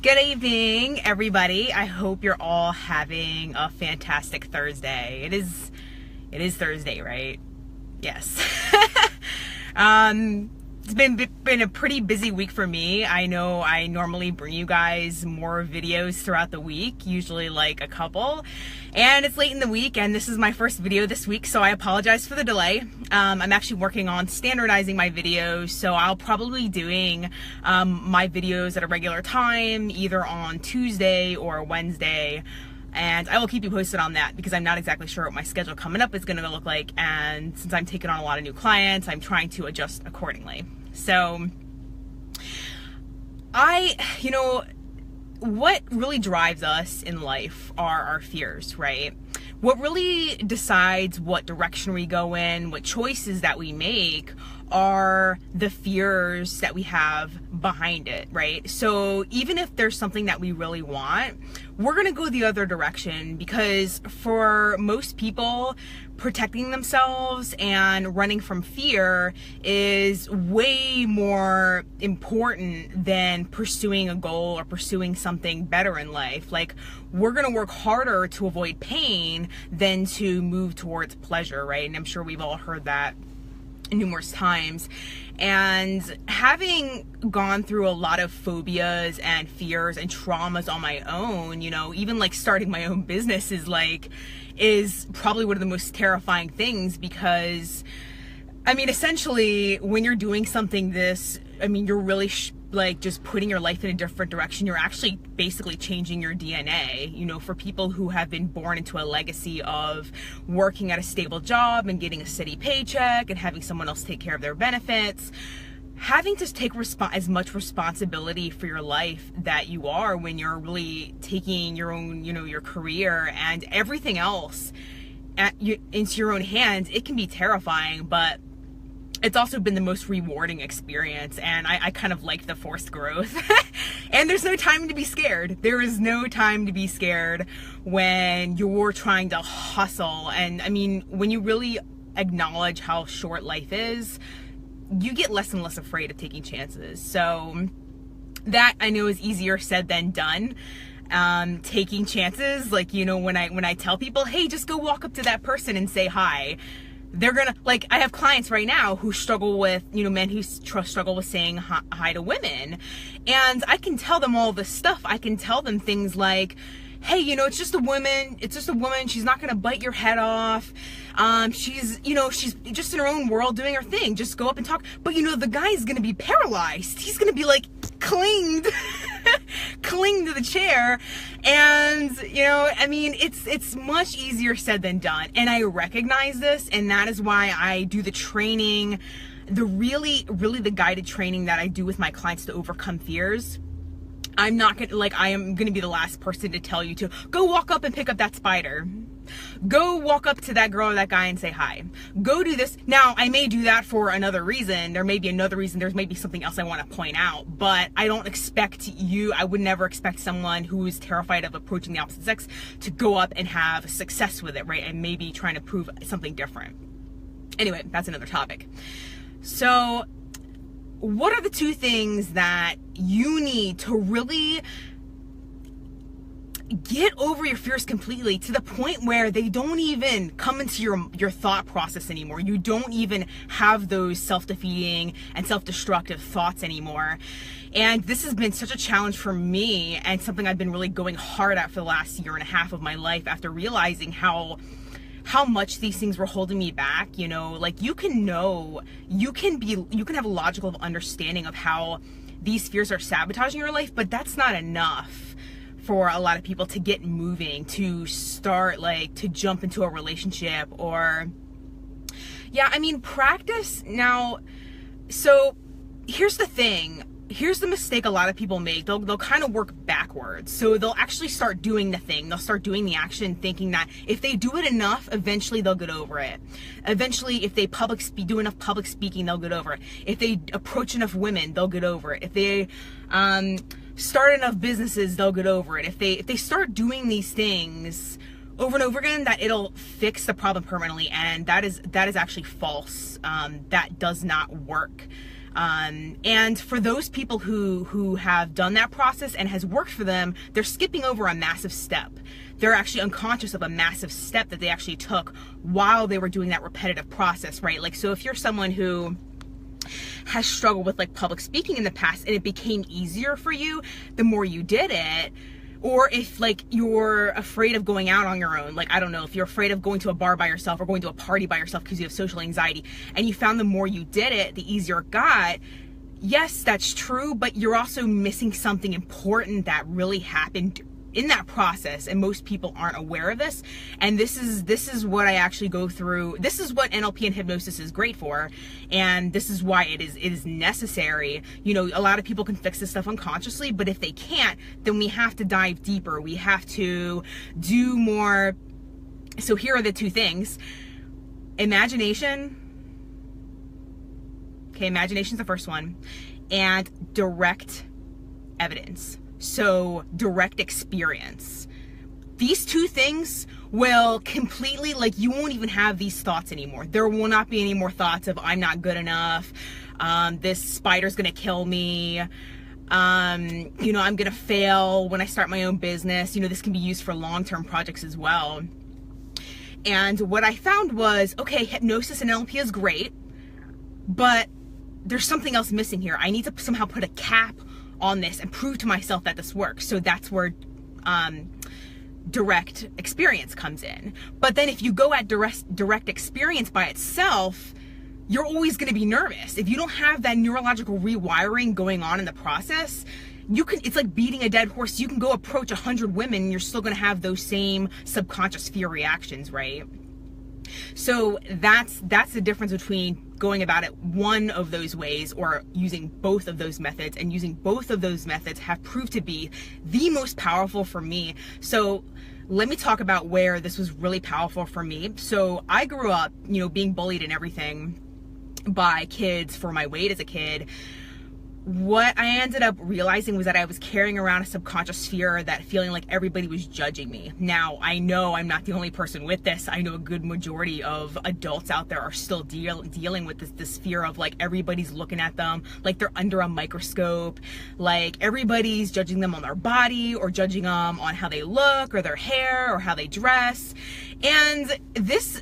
Good evening, everybody. I hope you're all having a fantastic Thursday. It is Thursday, right? Yes. It's been a pretty busy week for me. I know I normally bring you guys more videos throughout the week, usually like a couple, and it's late in the week and this is my first video this week, so I apologize for the delay. I'm actually working on standardizing my videos, so I'll probably be doing my videos at a regular time, either on Tuesday or Wednesday. And I will keep you posted on that because I'm not exactly sure what my schedule coming up is going to look like. And since I'm taking on a lot of new clients, I'm trying to adjust accordingly. So what really drives us in life are our fears, right? What really decides what direction we go in, what choices that we make, are the fears that we have behind it, right? So even if there's something that we really want, we're gonna go the other direction, because for most people, protecting themselves and running from fear is way more important than pursuing a goal or pursuing something better in life. Like, we're gonna work harder to avoid pain than to move towards pleasure, right? And I'm sure we've all heard that numerous times. And having gone through a lot of phobias and fears and traumas on my own, even like starting my own business is probably one of the most terrifying things, because essentially when you're doing something you're really just putting your life in a different direction. You're actually basically changing your DNA. For people who have been born into a legacy of working at a stable job and getting a steady paycheck and having someone else take care of their benefits, having to take as much responsibility for your life that you are when you're really taking your own, your career and everything else into your own hands, it can be terrifying, but it's also been the most rewarding experience, and I kind of like the forced growth. And there's no time to be scared. There is no time to be scared when you're trying to hustle. And when you really acknowledge how short life is, you get less and less afraid of taking chances. So that, I know, is easier said than done. Taking chances, when I tell people, hey, just go walk up to that person and say hi, they're gonna, I have clients right now who struggle with, men who struggle with saying hi to women. And I can tell them all this stuff. I can tell them things like, hey, it's just a woman. It's just a woman. She's not gonna bite your head off. She's just in her own world doing her thing. Just go up and talk. But the guy's gonna be paralyzed. He's gonna be clinged to the chair. And it's much easier said than done, and I recognize this, and that is why I do the training, the really the guided training that I do with my clients to overcome fears. I'm not gonna, I am gonna be the last person to tell you to go walk up and pick up that spider. Go walk up to that girl or that guy and say hi. Go do this. Now, I may do that for another reason. There may be another reason. There's maybe something else I want to point out, but I don't expect I would never expect someone who is terrified of approaching the opposite sex to go up and have success with it, right? And maybe trying to prove something different. Anyway, that's another topic. So, what are the two things that you need to really get over your fears completely, to the point where they don't even come into your thought process anymore? You don't even have those self-defeating and self-destructive thoughts anymore. And this has been such a challenge for me, and something I've been really going hard at for the last year and a half of my life, after realizing how much these things were holding me back. You can have a logical understanding of how these fears are sabotaging your life, but that's not enough for a lot of people to get moving, to start, to jump into a relationship, or practice. Now, so here's the thing. Here's the mistake a lot of people make. They'll kind of work backwards. So they'll actually start doing the thing. They'll start doing the action, thinking that if they do it enough, eventually they'll get over it. Eventually, if they do enough public speaking, they'll get over it. If they approach enough women, they'll get over it. If they start enough businesses, they'll get over it. If they start doing these things over and over again, that it'll fix the problem permanently, and that is actually false. That does not work. And for those people who have done that process and has worked for them, they're skipping over a massive step. They're actually unconscious of a massive step that they actually took while they were doing that repetitive process, right? Like, so if you're someone who has struggled with like public speaking in the past and it became easier for you the more you did it, or if like you're afraid of going out on your own, like I don't know, if you're afraid of going to a bar by yourself or going to a party by yourself because you have social anxiety, and you found the more you did it, the easier it got. Yes, that's true, but you're also missing something important that really happened in that process, and most people aren't aware of this. And this is what I actually go through. This is what NLP and hypnosis is great for, and this is why it is necessary. You know, a lot of people can fix this stuff unconsciously, but if they can't, then we have to dive deeper. We have to do more. So here are the two things. Imagination. Okay, imagination's the first one, and direct evidence. So direct experience. These two things will completely, like, you won't even have these thoughts anymore. There will not be any more thoughts of I'm not good enough, this spider's gonna kill me, you know, I'm gonna fail when I start my own business. You know, this can be used for long-term projects as well. And what I found was, okay, hypnosis and NLP is great, but there's something else missing here. I need to somehow put a cap on this and prove to myself that this works. So that's where direct experience comes in. But then if you go at direct experience by itself, you're always going to be nervous. If you don't have that neurological rewiring going on in the process, it's like beating a dead horse. You can go approach 100 women and you're still going to have those same subconscious fear reactions, right? So that's the difference between going about it one of those ways or using both of those methods, and using both of those methods have proved to be the most powerful for me. So let me talk about where this was really powerful for me. So I grew up, you know, being bullied and everything by kids for my weight as a kid. What I ended up realizing was that I was carrying around a subconscious fear, that feeling like everybody was judging me. Now, I know I'm not the only person with this. I know a good majority of adults out there are still dealing with this fear of like everybody's looking at them like they're under a microscope, like everybody's judging them on their body or judging them on how they look or their hair or how they dress. And this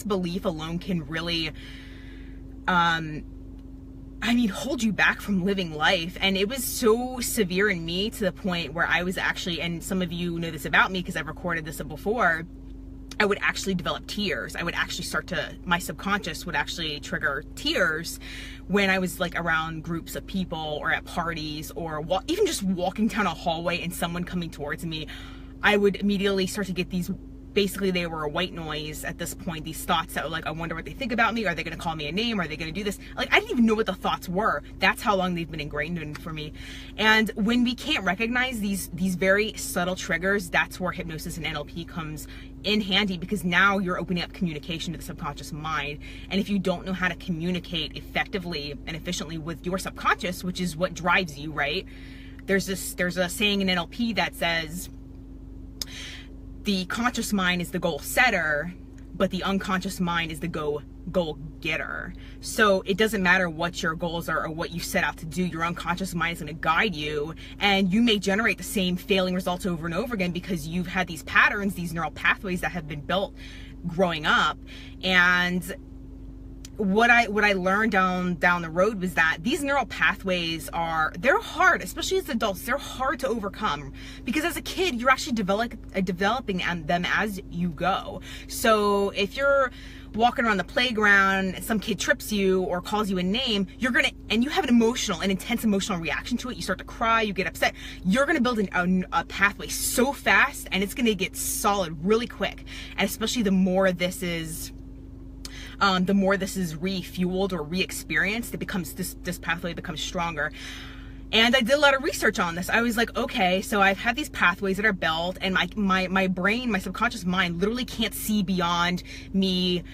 belief alone can really hold you back from living life. And it was so severe in me to the point where I was actually, and some of you know this about me because I've recorded this before, I would actually develop tears. I would actually my subconscious would actually trigger tears when I was like around groups of people or at parties, or even just walking down a hallway and someone coming towards me. I would immediately start to get these, basically they were a white noise at this point, these thoughts that were like, I wonder what they think about me. Are they gonna call me a name? Are they gonna do this? Like, I didn't even know what the thoughts were. That's how long they've been ingrained in for me. And when we can't recognize these very subtle triggers, that's where hypnosis and NLP comes in handy, because now you're opening up communication to the subconscious mind. And if you don't know how to communicate effectively and efficiently with your subconscious, which is what drives you, right? There's a saying in NLP that says, the conscious mind is the goal setter, but the unconscious mind is the goal getter. So it doesn't matter what your goals are or what you set out to do, your unconscious mind is going to guide you, and you may generate the same failing results over and over again because you've had these patterns, these neural pathways that have been built growing up. And what I learned down the road was that these neural pathways they're hard, especially as adults. They're hard to overcome because as a kid you're actually developing them as you go. So if you're walking around the playground and some kid trips you or calls you a name, and you have an intense emotional reaction to it, you start to cry, you get upset, you're gonna build a pathway so fast, and it's gonna get solid really quick. And especially the more this is refueled or re-experienced, this pathway becomes stronger. And I did a lot of research on this. I was like, okay, so I've had these pathways that are built, and my brain, my subconscious mind literally can't see beyond me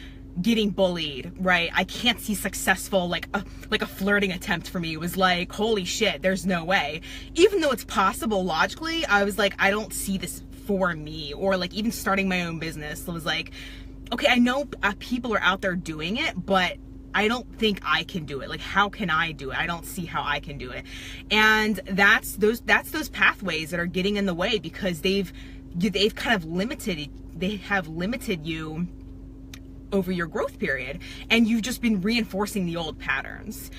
getting bullied, right? I can't see successful, like a flirting attempt for me was like, holy shit, there's no way. Even though it's possible logically, I was like, I don't see this for me. Or like even starting my own business, it was like, okay, I know people are out there doing it, but I don't think I can do it. Like, how can I do it? I don't see how I can do it. And that's those pathways that are getting in the way, because they've kind of limited you over your growth period, and you've just been reinforcing the old patterns.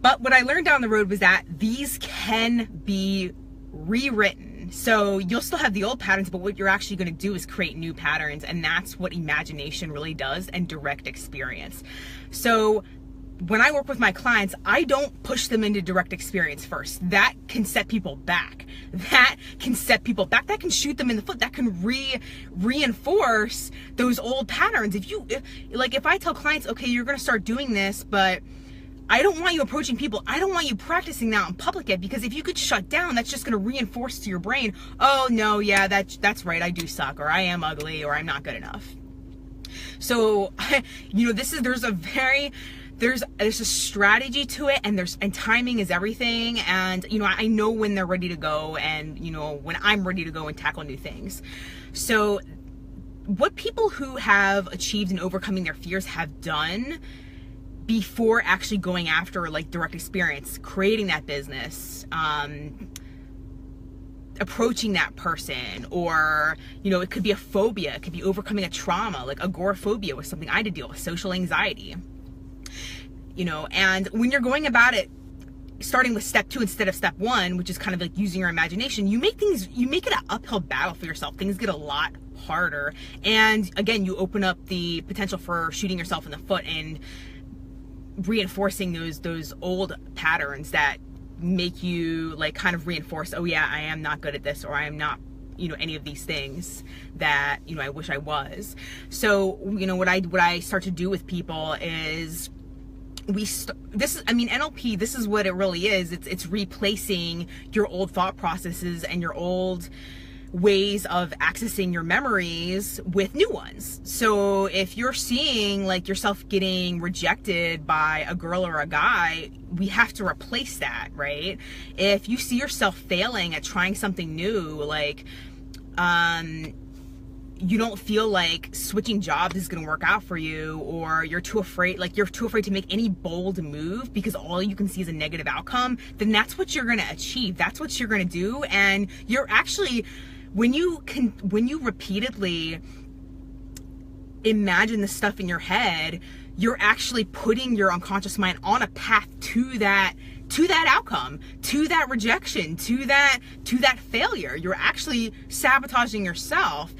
But what I learned down the road was that these can be rewritten. So you'll still have the old patterns, but what you're actually going to do is create new patterns, and that's what imagination really does, and direct experience. So when I work with my clients, I don't push them into direct experience first. That can set people back. That can shoot them in the foot. That can reinforce those old patterns. If I tell clients, okay, you're going to start doing this, but I don't want you approaching people. I don't want you practicing that in public yet, because if you could shut down, that's just going to reinforce to your brain, oh no, yeah, that's right, I do suck, or I am ugly, or I'm not good enough. So, there's a strategy to it, and timing is everything. And, I know when they're ready to go, and, when I'm ready to go and tackle new things. So what people who have achieved and overcoming their fears have done before actually going after like direct experience, creating that business, approaching that person, or, it could be a phobia, it could be overcoming a trauma. Like agoraphobia was something I had to deal with, social anxiety, and when you're going about it, starting with step 2 instead of step 1, which is kind of like using your imagination, you make it an uphill battle for yourself. Things get a lot harder. And again, you open up the potential for shooting yourself in the foot and reinforcing those old patterns that make you like kind of reinforce, oh yeah, I am not good at this, or I am not, any of these things that, I wish I was. So, what I start to do with people is NLP, this is what it really is. It's replacing your old thought processes and your old ways of accessing your memories with new ones. So if you're seeing like yourself getting rejected by a girl or a guy, we have to replace that, right? If you see yourself failing at trying something new, like you don't feel like switching jobs is going to work out for you, or you're too afraid to make any bold move because all you can see is a negative outcome, then that's what you're going to achieve. That's what you're going to do. And you're actually, when you repeatedly imagine the stuff in your head, you're actually putting your unconscious mind on a path to that outcome, to that rejection, to that failure. You're actually sabotaging yourself.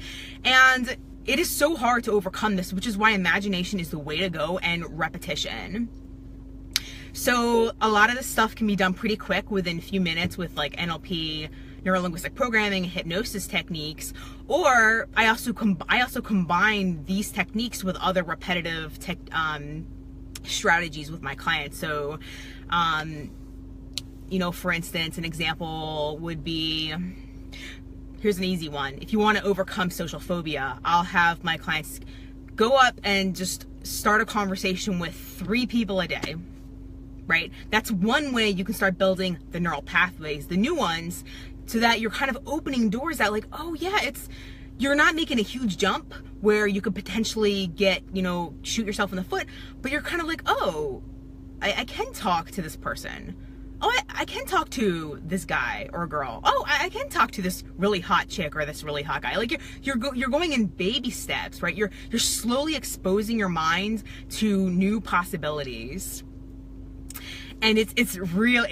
And it is so hard to overcome this, which is why imagination is the way to go, and repetition. So a lot of this stuff can be done pretty quick, within a few minutes, with like NLP, neuro-linguistic programming, hypnosis techniques. Or I also combine these techniques with other repetitive strategies with my clients. So, for instance, an example would be, here's an easy one. If you want to overcome social phobia, I'll have my clients go up and just start a conversation with 3 people a day, right? That's one way you can start building the neural pathways, the new ones, so that you're kind of opening doors that like, oh yeah, you're not making a huge jump where you could potentially get, shoot yourself in the foot, but you're kind of like, oh, I can talk to this person. Oh, I can talk to this guy or girl. Oh, I can talk to this really hot chick or this really hot guy. Like you're going in baby steps, right? You're slowly exposing your mind to new possibilities. And it's a really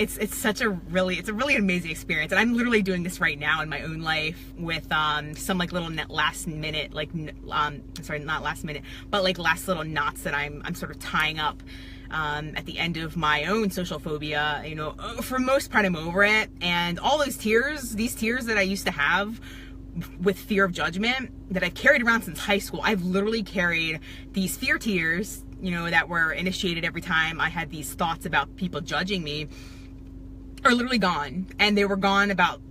amazing experience. And I'm literally doing this right now in my own life with some like little last minute, like sorry, not last minute, but like last little knots that I'm sort of tying up at the end of my own social phobia. For the most part, I'm over it. And all these tears that I used to have with fear of judgment that I've carried around since high school, I've literally carried these fear tears, that were initiated every time I had these thoughts about people judging me, are literally gone. And they were gone about,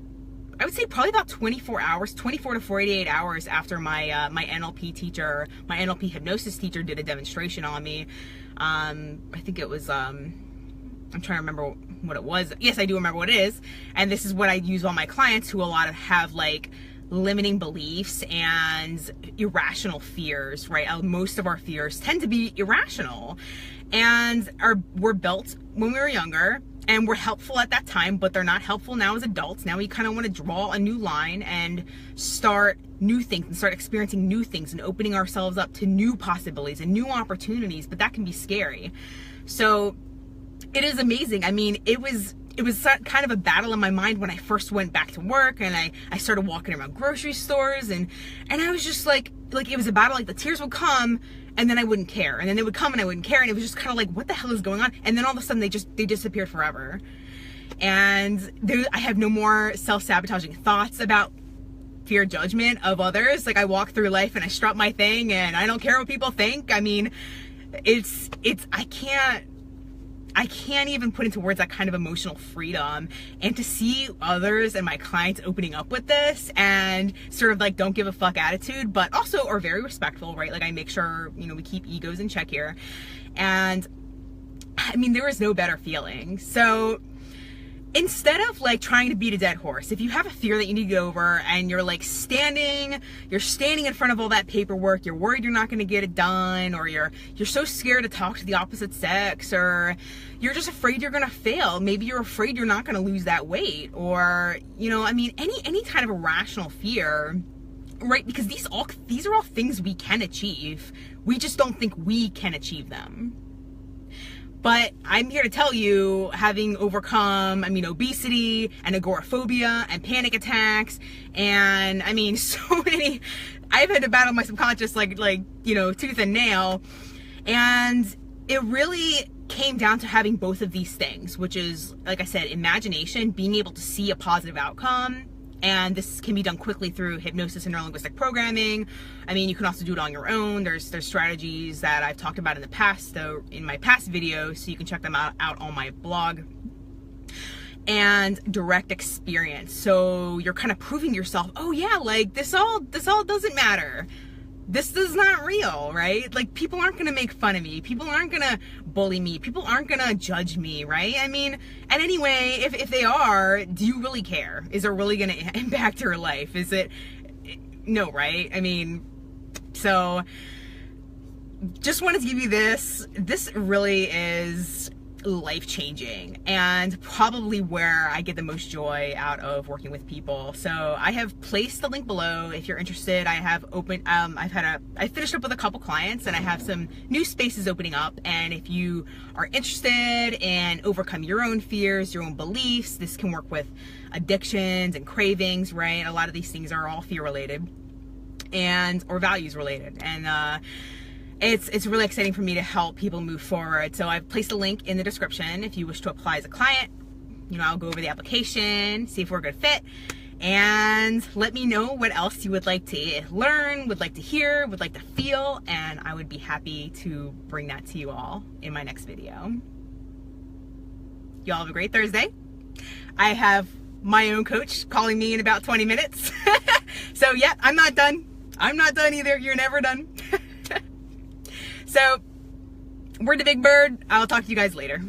I would say probably about 24 to 48 hours after my my NLP hypnosis teacher did a demonstration on me. I think it was, I'm trying to remember what it was. Yes, I do remember what it is. And this is what I use on my clients who have like limiting beliefs and irrational fears, right? Most of our fears tend to be irrational. and were built when we were younger and were helpful at that time, but they're not helpful now as adults. Now we kind of want to draw a new line and start new things and start experiencing new things and opening ourselves up to new possibilities and new opportunities, but that can be scary. So it is amazing. I mean, it was kind of a battle in my mind when I first went back to work, and I started walking around grocery stores, and I was just like it was a battle. Like the tears would come and then I wouldn't care, and then they would come and I wouldn't care, and it was just kind of like, what the hell is going on? And then all of a sudden they disappeared forever. And I have no more self-sabotaging thoughts about fear judgment of others. Like I walk through life and I strut my thing and I don't care what people think. I mean, I can't even put into words that kind of emotional freedom. And to see others and my clients opening up with this and sort of like don't give a fuck attitude, but also are very respectful, right? Like I make sure, you know, we keep egos in check here. And I mean, there is no better feeling. So instead of like trying to beat a dead horse, if you have a fear that you need to get over and you're like standing in front of all that paperwork, you're worried you're not going to get it done, or you're so scared to talk to the opposite sex, or you're just afraid you're going to fail. Maybe you're afraid you're not going to lose that weight, or, you know, I mean, any kind of irrational fear, right? Because these are all things we can achieve. We just don't think we can achieve them. But I'm here to tell you, having overcome, I mean, obesity and agoraphobia and panic attacks, and I mean, so many, I've had to battle my subconscious like, you know, tooth and nail. And it really came down to having both of these things, which is, like I said, imagination, being able to see a positive outcome. And this can be done quickly through hypnosis and neurolinguistic programming. I mean, you can also do it on your own. There's strategies that I've talked about in the past, though, in my past videos, so you can check them out on my blog. And direct experience. So you're kind of proving to yourself, oh yeah, like this all doesn't matter. This is not real, right? Like people aren't gonna make fun of me. People aren't gonna bully me. People aren't gonna judge me, right? I mean, and anyway, if they are, do you really care? Is it really gonna impact your life? Is it? No, right? I mean, so just wanted to give you this. This really is life-changing and probably where I get the most joy out of working with people. So I have placed the link below if you're interested. I have opened, I finished up with a couple clients and I have some new spaces opening up. And if you are interested in overcome your own fears, your own beliefs, this can work with addictions and cravings, right? A lot of these things are all fear related or values related. And, it's really exciting for me to help people move forward. So I've placed a link in the description if you wish to apply as a client. You know, I'll go over the application, see if we're a good fit, and let me know what else you would like to learn, would like to hear, would like to feel, and I would be happy to bring that to you all in my next video. Y'all have a great Thursday. I have my own coach calling me in about 20 minutes. So yeah, I'm not done. I'm not done either. You're never done. So, we're the Big Bird. I'll talk to you guys later.